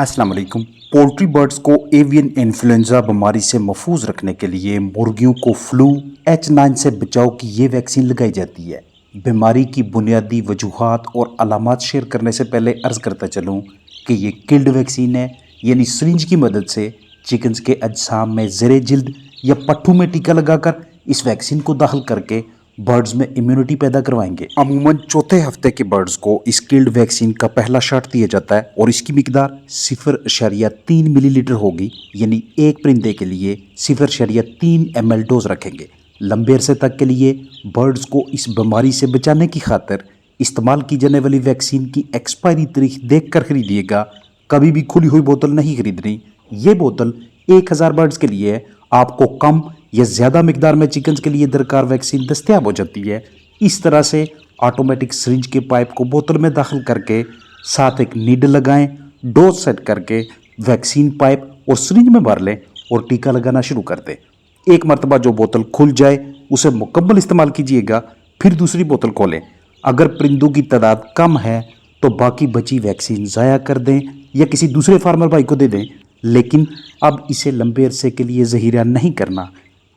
अस्सलाम वालेकुम। Poultry birds को एवियन इन्फ्लुएंजा बीमारी से महफूज रखने के लिए मुर्गियों को फ्लू H9 से बचाव की ये वैक्सीन लगाई जाती है। बीमारी की बुनियादी वजूहात और अलामात शेयर करने से पहले अर्ज़ करता चलूँ कि ये किल्ड वैक्सीन है, यानी सिरिंज की मदद से चिकन्स के अजसाम में ज़ेरे जिल्द या पट्ठू में टीका लगाकर इस वैक्सीन को दाखिल करके बर्ड्स में इम्यूनिटी पैदा करवाएंगे। अमूमन चौथे हफ्ते के बर्ड्स को इस किल्ड वैक्सीन का पहला शॉट दिया जाता है और इसकी मिकदार 0.3 मिलीलीटर होगी, यानी एक परिंदे के लिए 0.3 ml डोज रखेंगे। लंबे अरसे तक के लिए बर्ड्स को इस बीमारी से बचाने की खातिर इस्तेमाल की जाने वाली वैक्सीन की एक्सपायरी तारीख देख कर खरीदिएगा। कभी भी खुली हुई बोतल नहीं खरीदनी। ये बोतल 1000 बर्ड्स के लिए है। आपको कम या ज़्यादा मिकदार में चिकन्स के लिए दरकार वैक्सीन दस्तयाब हो जाती है। इस तरह से ऑटोमेटिक सिरिंज के पाइप को बोतल में दाखिल करके साथ एक नीडल लगाएं, डोज सेट करके वैक्सीन पाइप और सिरिंज में भर लें और टीका लगाना शुरू कर दें। एक मरतबा जो बोतल खुल जाए उसे मुकम्मल इस्तेमाल कीजिएगा, फिर दूसरी बोतल खोलें। अगर परिंदों की तादाद कम है तो बाकी बची वैक्सीन ज़ाया कर दें या किसी दूसरे फार्मर भाई को दे दें, लेकिन अब इसे लंबे अरसे के लिए ज़हीरा नहीं करना।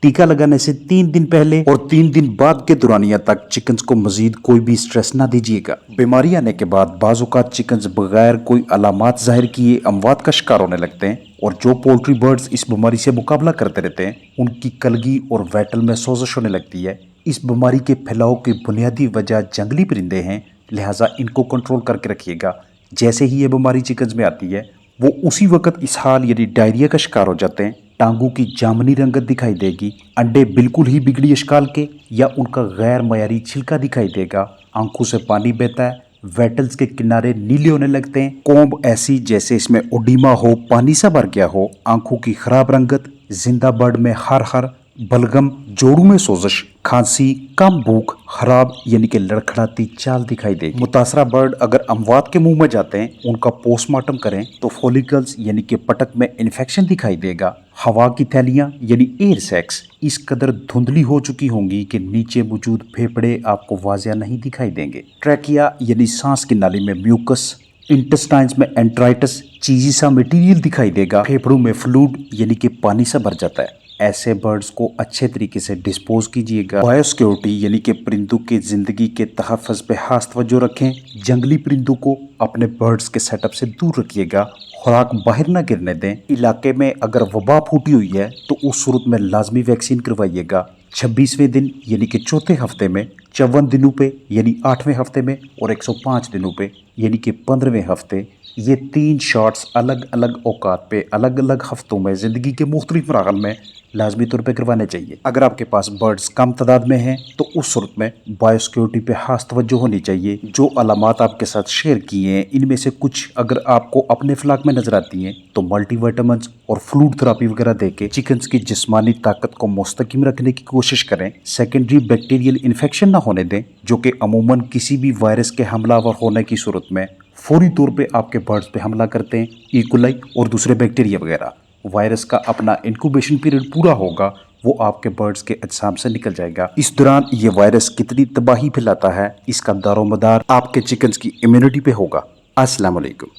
टीका लगाने से 3 दिन पहले और 3 दिन बाद के दौरानिया तक चिकन्स को मजीद कोई भी स्ट्रेस ना दीजिएगा। बीमारी आने के बाद बाज़ औक़ात चिकन्स बगैर कोई अलामात ज़ाहिर किए अमवात का शिकार होने लगते हैं और जो पोल्ट्री बर्ड्स इस बीमारी से मुकाबला करते रहते हैं उनकी कलगी और वैटल में सोजिश होने लगती है। इस बीमारी के फैलाव की बुनियादी वजह जंगली परिंदे हैं, लिहाजा इनको कंट्रोल करके रखिएगा। जैसे ही ये बीमारी चिकन्स में आती है वो उसी वक्त इसहाल यानी डायरिया का शिकार हो जाते हैं। टांगों की जामनी रंगत दिखाई देगी, अंडे बिल्कुल ही बिगड़ी अशकाल के या उनका गैर मयारी छिलका दिखाई देगा, आंखों से पानी बहता है, वेटल्स के किनारे नीले होने लगते हैं, कोम्ब ऐसी जैसे इसमें ओडीमा हो, पानी सा भर गया हो, आंखों की खराब रंगत, जिंदा बर्ड में हर बलगम, जोड़ों में सोजिश, खांसी, कम भूख, खराब यानी कि लड़खड़ाती चाल दिखाई देगी। मुतासरा बर्ड अगर अमवात के मुंह में जाते हैं उनका पोस्टमार्टम करें तो फॉलिकल्स यानी कि पटक में इन्फेक्शन दिखाई देगा। हवा की थैलियां यानी एयर सैक्स इस कदर धुंधली हो चुकी होंगी कि नीचे मौजूद फेफड़े आपको वाज़िया नहीं दिखाई देंगे। ट्रैकिया यानी सांस की नाली में म्यूकस, इंटेस्टाइन्स में एंट्राइटिस चीजी सा मटेरियल दिखाई देगा। फेफड़ों में फ्लूइड यानी कि पानी सा भर जाता है। ऐसे बर्ड्स को अच्छे तरीके से डिस्पोज कीजिएगा। बायोसिक्योरिटी यानी कि परिंदों के ज़िंदगी के तहफ़्फ़ुज़ पे खास तवज्जो रखें। जंगली परिंदों को अपने बर्ड्स के सेटअप से दूर रखिएगा। खुराक बाहर ना गिरने दें। इलाके में अगर वबा फूटी हुई है तो उस सूरत में लाजमी वैक्सीन करवाइएगा। 26वें दिन यानी कि चौथे हफ्ते में, 54 दिनों पे यानी 8वें हफ्ते में और 105 दिनों पे यानी कि 15वें हफ्ते, ये 3 शॉट्स अलग अलग औकात पे अलग अलग हफ्तों में ज़िंदगी के मुख्तलिफ मराहल में लाजमी तौर पे करवाने चाहिए। अगर आपके पास बर्ड्स कम तादाद में हैं तो उस सूरत में बायोसिक्योरिटी पे खास तवज्जो होनी चाहिए। जो अलामात आपके साथ शेयर किए हैं इनमें से कुछ अगर आपको अपने फ्लाक में नजर आती हैं तो मल्टीविटामिन्स और फ्लूइड थेरेपी वगैरह देके चिकन्स की जिस्मानी ताकत को मुस्तकिम रखने की कोशिश करें। सेकेंडरी बैक्टीरियल इन्फेक्शन ना होने दें, जो कि अमूमन किसी भी वायरस के हमलावर होने की सूरत में फौरी तौर पे आपके बर्ड्स पे हमला करते हैं, इकोलाई और दूसरे बैक्टीरिया वगैरह। वायरस का अपना इंक्यूबेशन पीरियड पूरा होगा, वो आपके बर्ड्स के अजसाम से निकल जाएगा। इस दौरान ये वायरस कितनी तबाही फैलाता है इसका दारोमदार आपके चिकन्स की इम्यूनिटी पे होगा। अस्सलाम वालेकुम।